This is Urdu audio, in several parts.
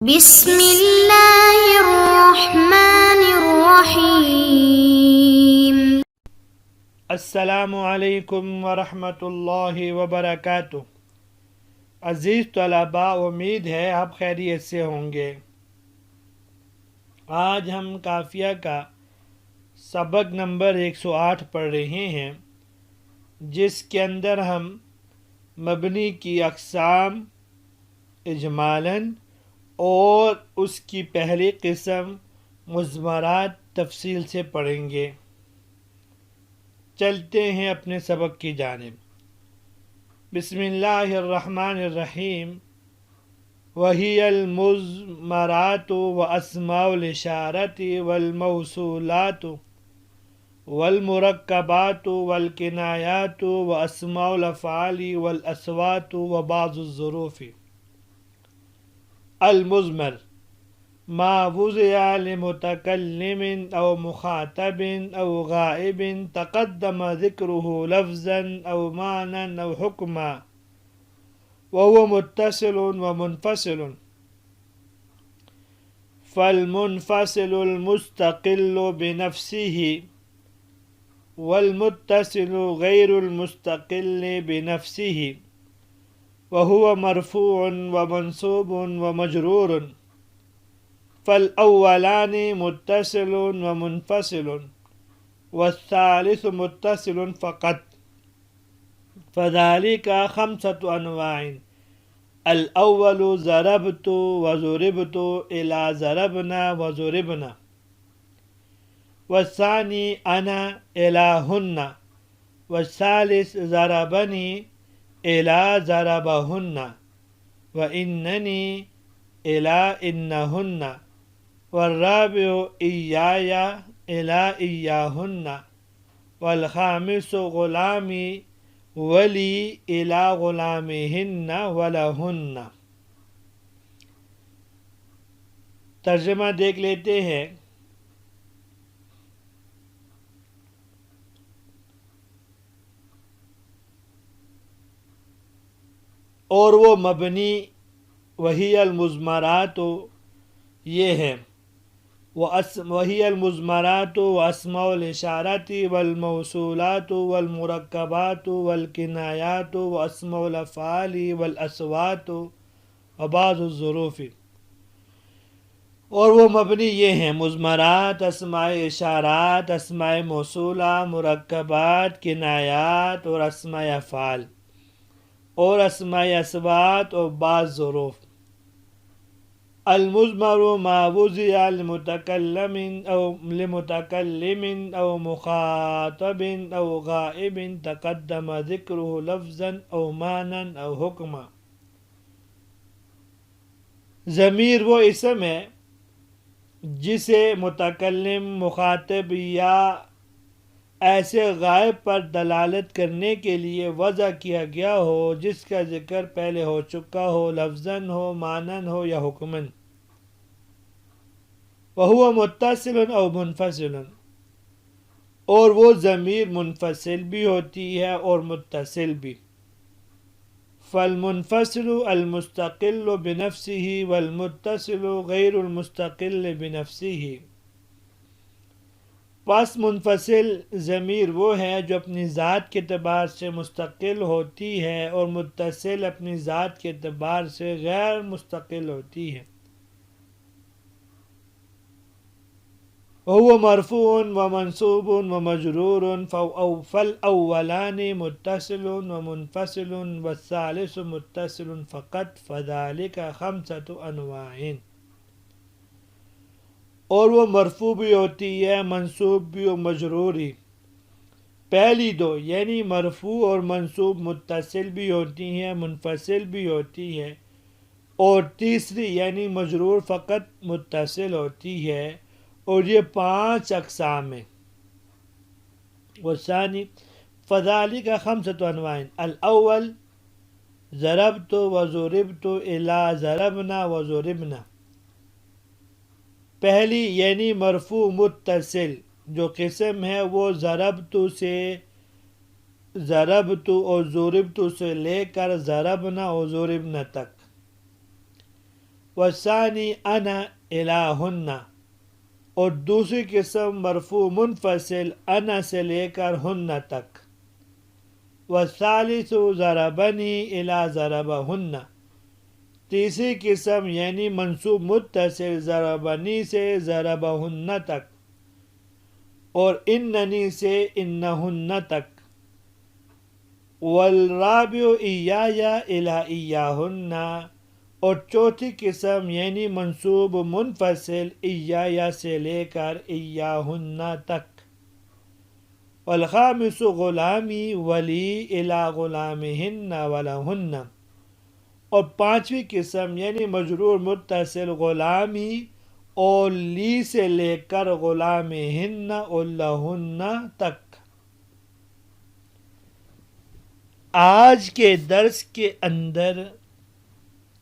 بسم اللہ الرحمن الرحیم۔ السلام علیکم ورحمۃ اللہ وبرکاتہ۔ عزیز طلباء، امید ہے آپ خیریت سے ہوں گے۔ آج ہم قافیہ کا سبق نمبر 108 پڑھ رہے ہیں، جس کے اندر ہم مبنی کی اقسام اجمالاً اور اس کی پہلی قسم مضمرات تفصیل سے پڑھیں گے۔ چلتے ہیں اپنے سبق کی جانب۔ بسم اللہ الرحمن الرحیم۔ وہی المضمرات واسماء الاشارۃ والموصولات والمرکبات والکنایات واسماء الافعال والاصوات وبعض الظروف۔ المضمر ما وضع لمتکلم او مخاطب او غائب تقدم ذکره لفظا او معنى او حکما وهو متصل ومنفصل، فالمنفصل المستقل بنفسه والمتصل غير المستقل بنفسه، وهو مرفوع ومنصوب ومجرور، فالأولان متصل ومنفصل والثالث متصل فقط، فذلك 5 أنواع: الأول ضربت وضربت إلى ضربنا وضربنا، والثاني أنا إلى هن، والثالث ضربني إلى ضربهن، وإنني إلى إنهن، والرابع إياي إلى إياهن، والخامس غلامي ولی إلی غلامہن ولہن۔ ترجمہ دیکھ لیتے ہیں۔ اور وہ مبنی وہی المضمرات یہ ہیں، وہی المضمرات واسماء الاشارات والموصولات والمرکبات والکنایات واسماء الافعال والاصوات وبعض الظروف۔ اور وہ مبنی یہ ہیں: مضمرات، اسماء اشارات، اسماء موصولہ، مرکبات، کنایات اور اسماء افعال اور اسماء اصوات اور بعض ظروف۔ المضمر ما وضع لمتکلم او مخاطب او غائب تقدم ذکره لفظا او معنى او حکما۔ ضمیر وہ اسم ہے جسے متکلم، مخاطب یا ایسے غائب پر دلالت کرنے کے لیے وضع کیا گیا ہو جس کا ذکر پہلے ہو چکا ہو، لفظاً ہو، معناً ہو یا حکماً۔ وہو متصل او منفصل، اور وہ ضمیر منفصل بھی ہوتی ہے اور متصل بھی۔ فالمنفصل المستقل بنفسه والمتصل غیر المستقل بنفسه۔ پس منفصل ضمیر وہ ہے جو اپنی ذات کے اعتبار سے مستقل ہوتی ہے اور متصل اپنی ذات کے اعتبار سے غیر مستقل ہوتی ہے۔ وهو مرفوع ومنصوب ومجرور، فالأولان متصل ومنفصل والثالث متصل فقط، فذلك 5 أنواع۔ اور وہ مرفوع بھی ہوتی ہے، منصوب بھی اور مجروری۔ پہلی دو یعنی مرفوع اور منصوب متصل بھی ہوتی ہیں، منفصل بھی ہوتی ہے، اور تیسری یعنی مجرور فقط متصل ہوتی ہے، اور یہ 5 اقسام ہیں۔ والثانی فذلك 5 أنواع: الاول ضربت وضربت إلى ضربنا وضربنا۔ پہلی یعنی مرفوع متصل جو قسم ہے وہ ضربت سے ضربت اور ضربت سے لے کر ضربنا اور ضربنا تک۔ والثانی انا الہن، اور دوسری قسم مرفوع منفصل انا سے لے کر ہن تک. والثالث ضربنی الی ضربہن، تیسری قسم یعنی منصوب متصل ضربنی سے ضربہن تک، اور اننی سے انہن تک. والرابع ایایا الی ایاہن، اور چوتھی قسم یعنی منصوب منفصل ایایا سے لے کر ایاہن تک. والخامس غلامی ولی الی غلامہن ولہن، اور پانچویں قسم یعنی مجرور متصل غلامی اور لی سے لے کر غلامہن اور لہن تک. آج کے درس کے اندر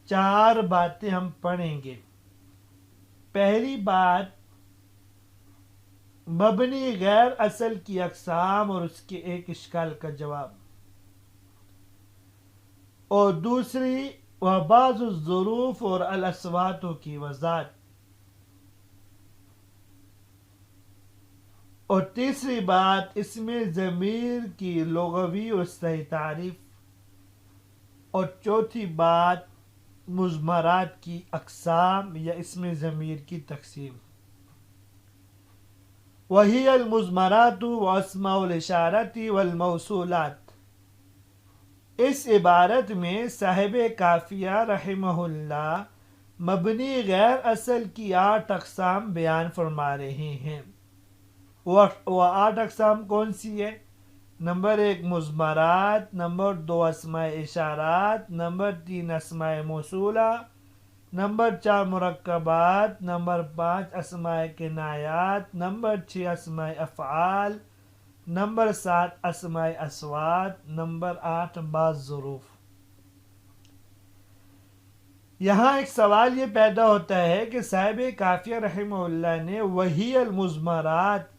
4 باتیں ہم پڑھیں گے. پہلی بات مبنی غیر اصل کی اقسام اور اس کے ایک اشکال کا جواب، اور دوسری وبعض الظروف اور الاصوات کی وضاحت، اور تیسری بات اسم ضمیر کی لغوی اور صحیح تعریف، اور چوتھی بات مضمرات کی اقسام یا اسم ضمیر کی تقسیم. وہی المضمرات واسماء الاشارت والموصولات. اس عبارت میں صاحب کافیہ رحمہ اللہ مبنی غیر اصل کی 8 اقسام بیان فرما رہے ہیں. وہ 8 اقسام کون سی ہے؟ نمبر 1 مضمرات، نمبر 2 اسماء اشارات، نمبر 3 اسماء موصولہ، نمبر 4 مرکبات، نمبر 5 اسماء کنایات، نمبر 6 اسماء افعال، نمبر 7 اسماء اصوات، نمبر 8 بعض ظروف. یہاں ایک سوال یہ پیدا ہوتا ہے کہ صاحب کافیہ رحمہ اللہ نے وہی المضمرات،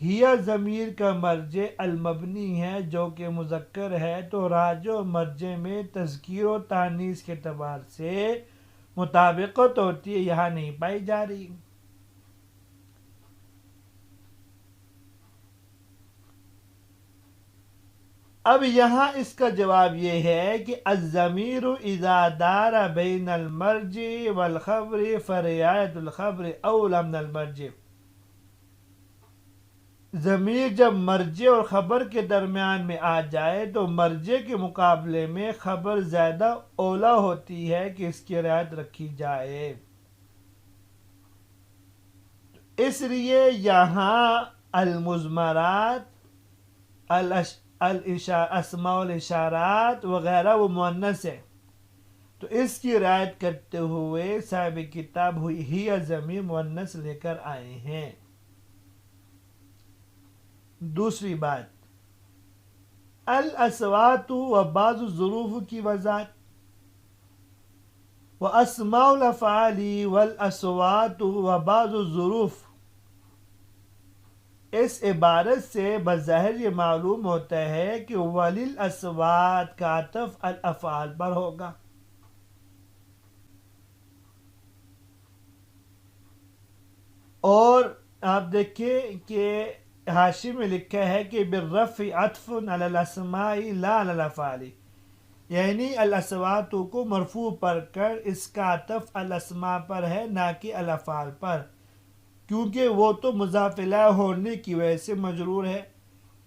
ہی ضمیر کا مرجع المبنی ہے جو کہ مذکر ہے، تو راجع و مرجع میں تذکیر و تانیث کے اعتبار سے مطابقت ہوتی ہے، یہاں نہیں پائی جا رہی. اب یہاں اس کا جواب یہ ہے کہ الضمیر اذا دار بین المرجع والخبر فرعایت الخبر اولی من المرجع. ضمیر جب مرجع اور خبر کے درمیان میں آ جائے تو مرجع کے مقابلے میں خبر زیادہ اولا ہوتی ہے کہ اس کی رعایت رکھی جائے. اس لیے یہاں المضمرات، اسماء الاشارات وغیرہ وہ مؤنث ہے، تو اس کی رعایت کرتے ہوئے صاحب کتاب ہی ضمیر مؤنث لے کر آئے ہیں. دوسری بات الاصوات و بعض الظروف کی وضاحت. واسماء الافعال والاصوات و بعض الظروف، اس عبارت سے بظاہر یہ معلوم ہوتا ہے کہ ولیلاصوات کا عطف الافعال پر ہوگا، اور آپ دیکھیں کہ حاشی میں لکھا ہے کہ بالرفع عطف علی الاسماء لا علی الافعال، یعنی الاصوات کو مرفوع پڑھ کر اس کا عطف الاسماء پر ہے نہ کہ الافعال پر، کیونکہ وہ تو مضاف الیہ ہونے کی وجہ سے مجرور ہے.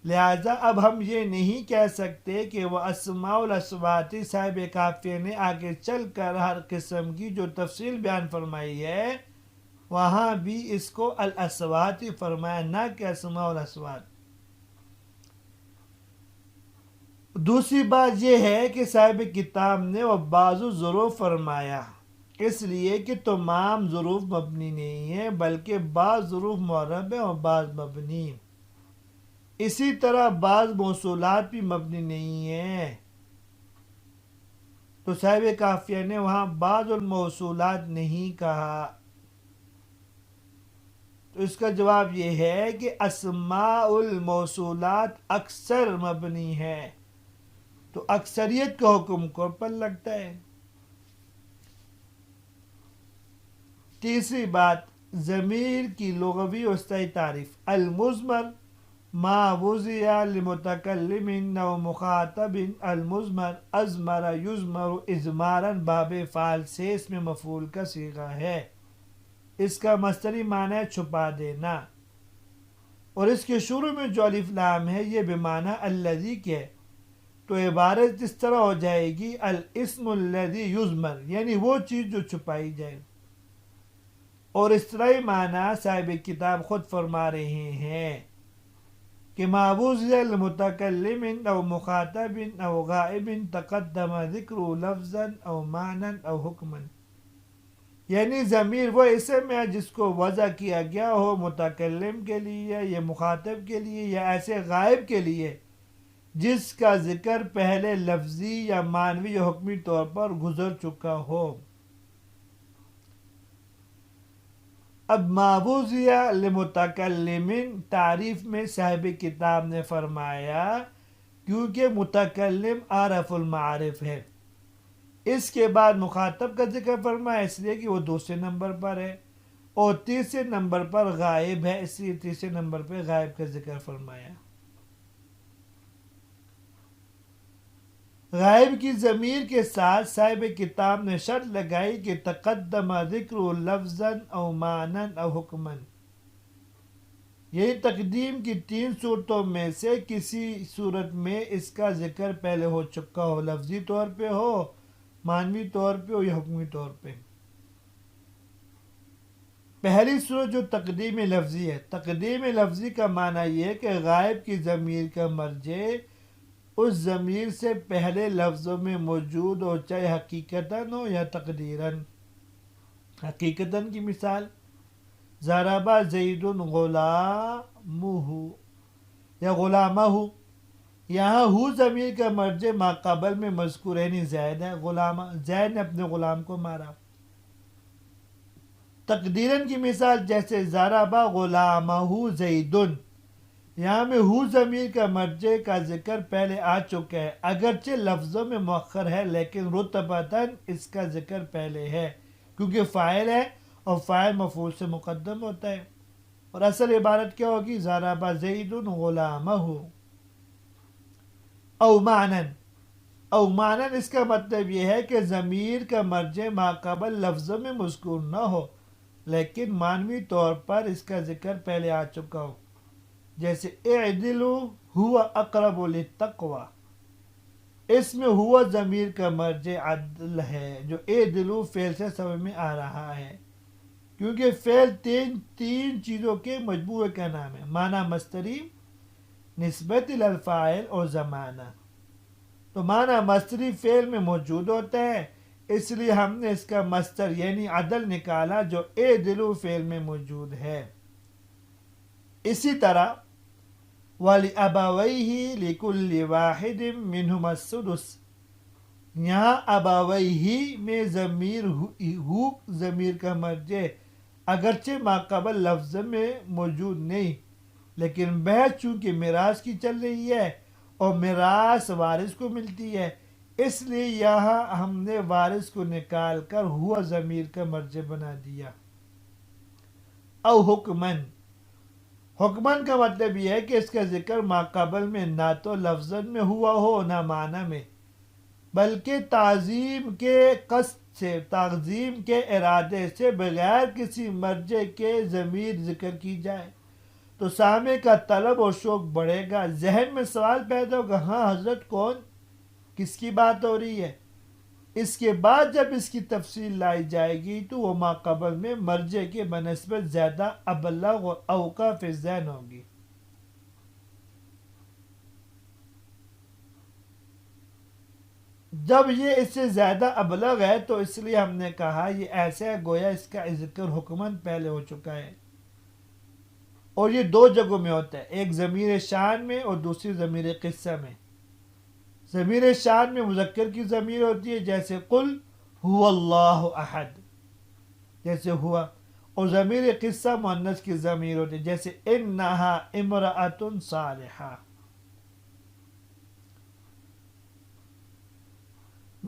لہٰذا اب ہم یہ نہیں کہہ سکتے کہ وہ اسماء الاصوات صاحب کافیہ نے آگے چل کر ہر قسم کی جو تفصیل بیان فرمائی ہے وہاں بھی اس کو الاصوات فرمایا نہ کہ اسماء الاصوات. دوسری بات یہ ہے کہ صاحب کتاب نے وہ بعض ظروف فرمایا، اس لیے کہ تمام ظروف مبنی نہیں ہیں بلکہ بعض ظروف معرب ہیں اور بعض مبنی. اسی طرح بعض موصولات بھی مبنی نہیں ہیں، تو صاحب کافیہ نے وہاں بعض الموصولات نہیں کہا. تو اس کا جواب یہ ہے کہ اسماء الموصولات اکثر مبنی ہے، تو اکثریت کا حکم کو پر لگتا ہے. تیسری بات ضمیر کی لغوی و اصطلاحی تعریف، المضمر ما وضع لمتکلم او مخاطب، المضمر ازمر یزمر اضمارا باب فعل سے اس میں مفعول کا صیغہ ہے، اس کا مصدری معنی ہے چھپا دینا، اور اس کے شروع میں جو الف لام ہے یہ بمعنی الذی کے، تو عبارت اس طرح ہو جائے گی الاسم الذی یضمر، یعنی وہ چیز جو چھپائی جائے، اور اصطلاحی معنی صاحب کتاب خود فرما رہے ہیں کہ ما وضع لمتکلم او مخاطب او غائب تقدم ذکر لفظا او معنی او حکما، یعنی ضمیر وہ اسم ہے جس کو وضع کیا گیا ہو متکلم کے لیے یا مخاطب کے لیے یا ایسے غائب کے لیے جس کا ذکر پہلے لفظی یا معنوی یا حکمی طور پر گزر چکا ہو۔ اب ما وضع لمتکلم تعریف میں صاحب کتاب نے فرمایا کیونکہ متکلم عارف المعارف ہے، اس کے بعد مخاطب کا ذکر فرمایا اس لیے کہ وہ دوسرے نمبر پر ہے، اور تیسرے نمبر پر غائب ہے اس لیے تیسرے نمبر پہ غائب کا ذکر فرمایا۔ غائب کی ضمیر کے ساتھ صاحب کتاب نے شرط لگائی کہ تقدم ذکر لفظا او معنی او حکما، یہی تقدیم کی تین صورتوں میں سے کسی صورت میں اس کا ذکر پہلے ہو چکا ہو، لفظی طور پہ ہو، معنوی طور پہ ہو یا حکمی طور پہ۔ پہلی صورت جو تقدیم لفظی ہے، تقدیم لفظی کا معنی یہ ہے کہ غائب کی ضمیر کا مرجع اس ضمیر سے پہلے لفظوں میں موجود ہو، چاہے حقیقتاً ہو یا تقدیراً۔ حقیقتاً کی مثال ضرب زید غلامہ یا غلامہ، یہاں ہو ضمیر کا مرجع ما قبل میں مذکور ہے، زید ہے، غلامہ زید نے اپنے غلام کو مارا۔ تقدیراً کی مثال جیسے ضرب غلامہ زیدن، یہاں میں ہو ضمیر کا مرجع کا ذکر پہلے آ چکا ہے، اگرچہ لفظوں میں مؤخر ہے لیکن رتبتاً اس کا ذکر پہلے ہے کیونکہ فاعل ہے اور فاعل مفعول سے مقدم ہوتا ہے، اور اصل عبارت کیا ہوگی ضرب زید غلامہ۔ او معنن، او معنن اس کا مطلب یہ ہے کہ ضمیر کا مرجع ما قبل لفظوں میں مذکور نہ ہو لیکن معنوی طور پر اس کا ذکر پہلے آ چکا ہو، جیسے اعدلوا هو اقرب للتقوی، اس میں ہوا ضمیر کا مرجع عدل ہے جو اعدلوا فعل سے سمجھ میں آ رہا ہے، کیونکہ فعل تین چیزوں کے مجموعے کا نام ہے، معنی مصدری، نسبت الی الفاعل اور زمانہ، تو معنی مصدری فعل میں موجود ہوتا ہے اس لیے ہم نے اس کا مصدر یعنی عدل نکالا جو اعدلوا فعل میں موجود ہے۔ اسی طرح وَلِأَبَوَيْهِ لِكُلِّ وَاحِدٍ مِّنْهُمَا السُّدُسُ، یہاں ابویہ میں ضمیر کا مرجع اگرچہ ما قبل لفظ میں موجود نہیں لیکن بحث چونکہ میراث کی چل رہی ہے اور میراث وارث کو ملتی ہے اس لیے یہاں ہم نے وارث کو نکال کر ہوا ضمیر کا مرجع بنا دیا۔ او حکمن، حکمن کا مطلب یہ ہے کہ اس کا ذکر ما قبل میں نہ تو لفظاً میں ہوا ہو نہ معنی میں، بلکہ تعظیم کے قصد سے، تعظیم کے ارادے سے بغیر کسی مرجع کے ضمیر ذکر کی جائے تو سامع کا طلب اور شوق بڑھے گا، ذہن میں سوال پیدا ہوگا ہاں حضرت کون، کس کی بات ہو رہی ہے؟ اس کے بعد جب اس کی تفصیل لائی جائے گی تو وہ ما قبل میں مرجع کے بنسبت زیادہ ابلغ اور اوقع فی الذہن ہوگی۔ جب یہ اس سے زیادہ ابلغ ہے تو اس لیے ہم نے کہا یہ ایسا ہے گویا اس کا ذکر حکماً پہلے ہو چکا ہے، اور یہ دو جگہوں میں ہوتا ہے، ایک ضمیر شان میں اور دوسری ضمیر قصہ میں۔ ضمیر شان میں مذکر کی ضمیر ہوتی ہے جیسے قل هو اللہ احد، جیسے ہوا، اور ضمیر قصہ مؤنث کی ضمیر ہوتی ہے جیسے انہا امرأۃ صالحہ۔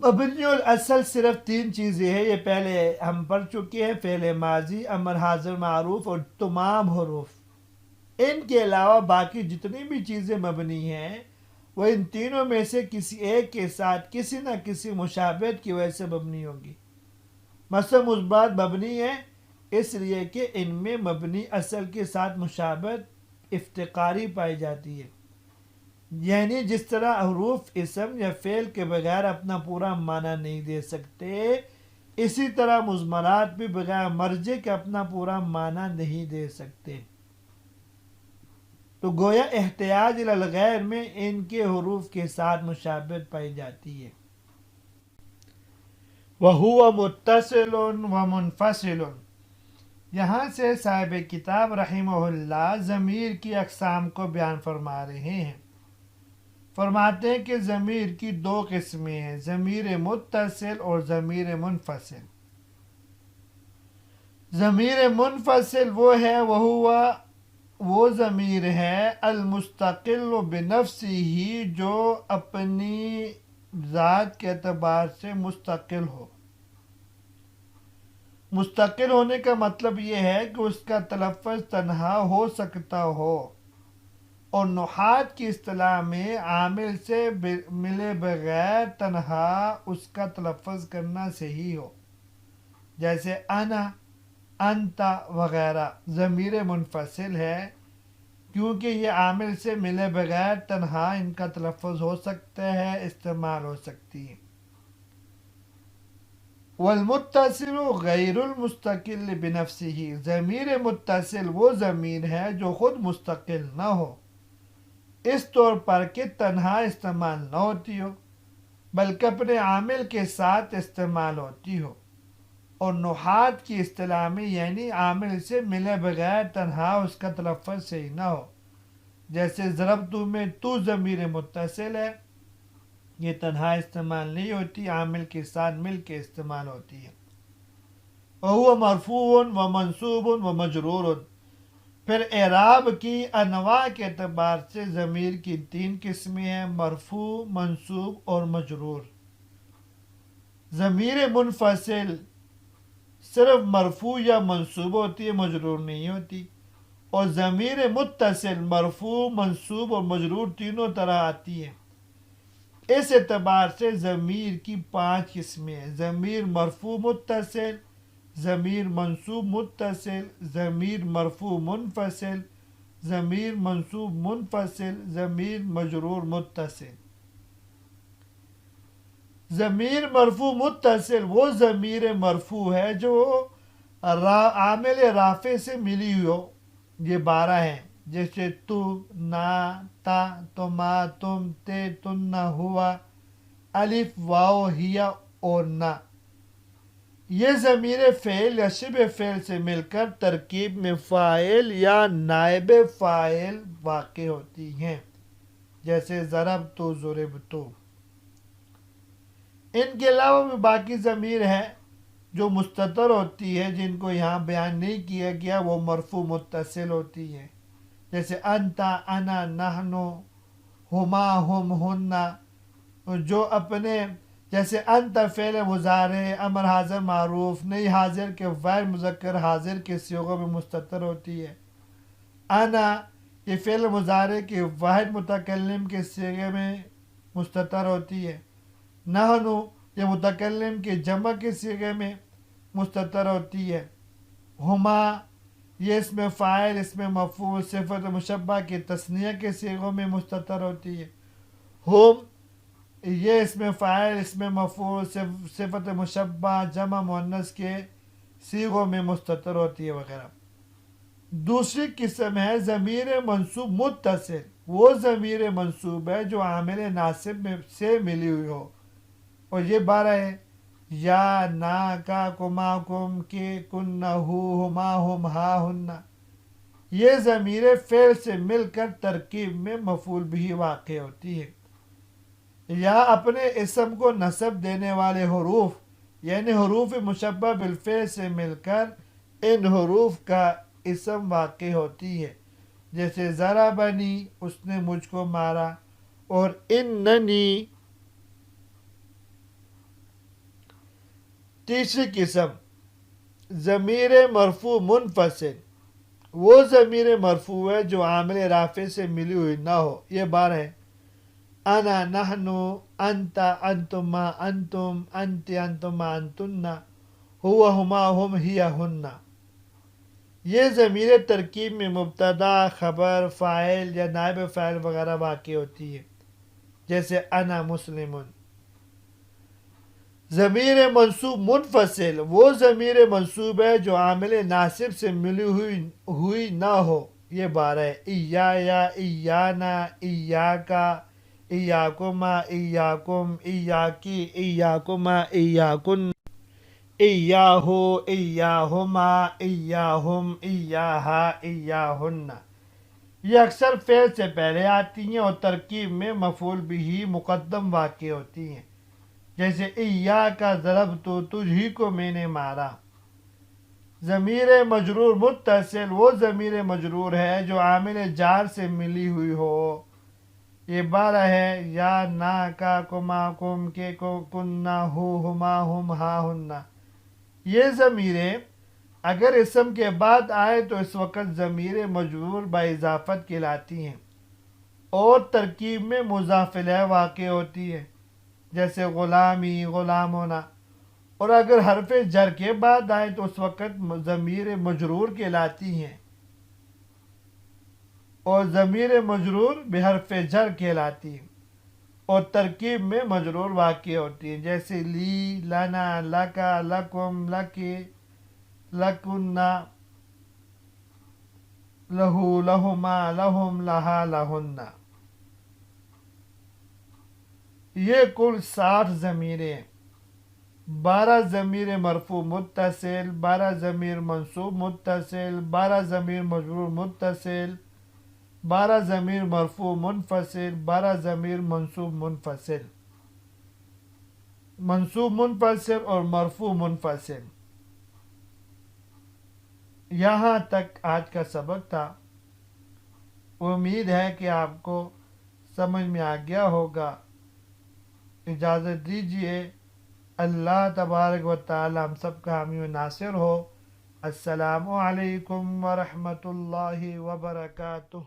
مبنی الاصل صرف 3 چیزیں ہیں، یہ پہلے ہم پڑھ چکے ہیں، فعل ماضی، امر حاضر معروف اور تمام حروف۔ ان کے علاوہ باقی جتنی بھی چیزیں مبنی ہیں وہ ان تینوں میں سے کسی ایک کے ساتھ کسی نہ کسی مشابہت کی وجہ سے مبنی ہوگی۔ مثلا مثبات مبنی ہے اس لیے کہ ان میں مبنی اصل کے ساتھ مشابہت افتقاری پائی جاتی ہے، یعنی جس طرح حروف اسم یا فعل کے بغیر اپنا پورا معنی نہیں دے سکتے، اسی طرح مضمرات بھی بغیر مرجع کے اپنا پورا معنی نہیں دے سکتے۔ تو گویا احتیاج الی الغیر میں ان کے حروف کے ساتھ مشابہت پائی جاتی ہے۔ وَهُوَ مُتَّصِلٌ وَمُنفَصِلٌ، یہاں سے صاحب کتاب رحمہ اللہ ضمیر کی اقسام کو بیان فرما رہے ہیں۔ فرماتے ہیں کہ ضمیر کی 2 قسمیں ہیں، ضمیر متصل اور ضمیر منفصل۔ ضمیر منفصل وہ ہے وہ ضمیر ہے المستقل بنفسہ، جو اپنی ذات کے اعتبار سے مستقل ہو۔ مستقل ہونے کا مطلب یہ ہے کہ اس کا تلفظ تنہا ہو سکتا ہو، اور نحات کی اصطلاح میں عامل سے ملے بغیر تنہا اس کا تلفظ کرنا صحیح ہو، جیسے انا، انت وغیرہ ضمیر منفصل ہے، کیونکہ یہ عامل سے ملے بغیر تنہا ان کا تلفظ ہو سکتا ہے، استعمال ہو سکتی ہے۔ والمتصل غیر المستقل بنفسہ، ضمیر متصل وہ ضمیر ہے جو خود مستقل نہ ہو، اس طور پر کہ تنہا استعمال نہ ہوتی ہو بلکہ اپنے عامل کے ساتھ استعمال ہوتی ہو، اور نحات کی اصطلاح میں یعنی عامل سے ملے بغیر تنہا اس کا تلفظ صحیح نہ ہو، جیسے ضربت میں تو ضمیر متصل ہے، یہ تنہا استعمال نہیں ہوتی، عامل کے ساتھ مل کے استعمال ہوتی ہے۔ وَهُوَ مرفوع ومنصوب ومجرور، پھر اعراب کی انواع کے اعتبار سے ضمیر کی 3 قسمیں ہیں، مرفوع، منصوب اور مجرور۔ ضمیر منفصل صرف مرفوع یا منصوب ہوتی ہے، مجرور نہیں ہوتی، اور ضمیر متصل مرفوع، منصوب اور مجرور تینوں طرح آتی ہے۔ اس اعتبار سے ضمیر کی 5 قسمیں ہیں، ضمیر مرفوع متصل، ضمیر منصوب متصل، ضمیر مرفوع منفصل، ضمیر منصوب منفصل، ضمیر مجرور متصل۔ ضمیر مرفوع متصل وہ ضمیر مرفوع ہے جو عامل رافع سے ملی ہوئی ہو، یہ 12 ہیں، جیسے تو، نا، تا، تما، تم، تے، تن، ہوا، الف، واو، ہیا اور نا۔ یہ ضمیر فعل یا شبہ فعل سے مل کر ترکیب میں فاعل یا نائب فاعل واقع ہوتی ہیں، جیسے ضربت، ضربت۔ ان کے علاوہ بھی باقی ضمیر ہے جو مستتر ہوتی ہے، جن کو یہاں بیان نہیں کیا گیا، وہ مرفوع متصل ہوتی ہے، جیسے انتا، انا، نحنو، ہما، ہم، ہننا، جو اپنے جیسے انت فعل مضارع، امر حاضر معروف، نہیں حاضر کے غیر مذکر حاضر کے صیغوں میں مستتر ہوتی ہے۔ انا یہ فعل مضارع کے واحد متکلم کے صیغے میں مستتر ہوتی ہے۔ نحنو یہ متکلم کے جمع کے صیغے میں مستتر ہوتی ہے۔ ہما یہ اسم فاعل، اسم مفعول، صفت مشبہ کے تثنیہ کے صیغوں میں مستتر ہوتی ہے۔ ہم یہ اسم فاعل، اسم مفعول، صفت مشبہ، جمع مؤنث کے صیغوں میں مستتر ہوتی ہے وغیرہ۔ دوسری قسم ہے ضمیر منصوب متصل، وہ ضمیر منصوب ہے جو عامل ناصب سے ملی ہوئی ہو، اور یہ 12 ہے، یا، نا، کا، کما، کم، کے، کن، ہو، ہما، ہم، ہا، ہننا۔ یہ ضمیر فعل سے مل کر ترکیب میں مفعول بھی واقع ہوتی ہے، یا اپنے اسم کو نصب دینے والے حروف یعنی حروف مشبہ بالفعل سے مل کر ان حروف کا اسم واقع ہوتی ہے، جیسے ضربنی اس نے مجھ کو مارا، اور اننی تیسری قسم ضمیر مرفوع منفصل، وہ ضمیر مرفوع ہے جو عامل رافع سے ملی ہوئی نہ ہو. یہ بار ہے انا نحنو انت انتما انتم انت انتما انتن ہوا ہما ہم ہی ہن. یہ ضمیر ترکیب میں مبتدا، خبر، فاعل یا نائب فاعل وغیرہ واقع ہوتی ہے، جیسے انا مسلم. ضمیر منصوب منفصل وہ ضمیر منصوب ہے جو عامل ناصب سے ملی ہوئی نہ ہو. یہ بار ہے ایایا ایانا ایاکا ایاکما ایاکم ایاکی ایاکما ایاکن ایاہو ایاہما ایاہم ایاہا ایاہن. یہ اکثر فعل سے پہلے آتی ہیں اور ترکیب میں مفعول بھی مقدم واقع ہوتی ہیں، جیسے ایاکا ضربت تجھ ہی کو میں نے مارا. ضمیر مجرور متصل وہ ضمیر مجرور ہے جو عامل جار سے ملی ہوئی ہو. یہ بارہ ہے یا نا کا کما کم کے کو کننا ہو ہما ہم ہا ہننا. یہ ضمیریں اگر اسم کے بعد آئے تو اس وقت ضمیر مجرور باضافت کہلاتی ہیں اور ترکیب میں مضاف الیہ واقع ہوتی ہے، جیسے غلامی غلامونا. اور اگر حرف جر کے بعد آئے تو اس وقت ضمیر مجرور کہلاتی ہیں اور ضمیر مجرور بحرف جر کہلاتی ہیں اور ترکیب میں مجرور واقع ہوتی ہیں، جیسے لی لنا لکا لکم لکی لکنا لہو لہما لہم لہا لہن. یہ کل 60 ضمیریں ہیں. 12 ضمیر مرفوع متصل، 12 ضمیر منصوب متصل، 12 ضمیر مجرور متصل، 12 ضمیر مرفوع منفصل، 12 ضمیر منصوب منفصل، منصوب منفصل اور مرفوع منفصل. یہاں تک آج کا سبق تھا. امید ہے کہ آپ کو سمجھ میں آ گیا ہوگا. اجازت دیجیے. اللہ تبارک و تعالی ہم سب کا حامی و ناصر ہو. السلام علیکم ورحمۃ اللہ وبرکاتہ.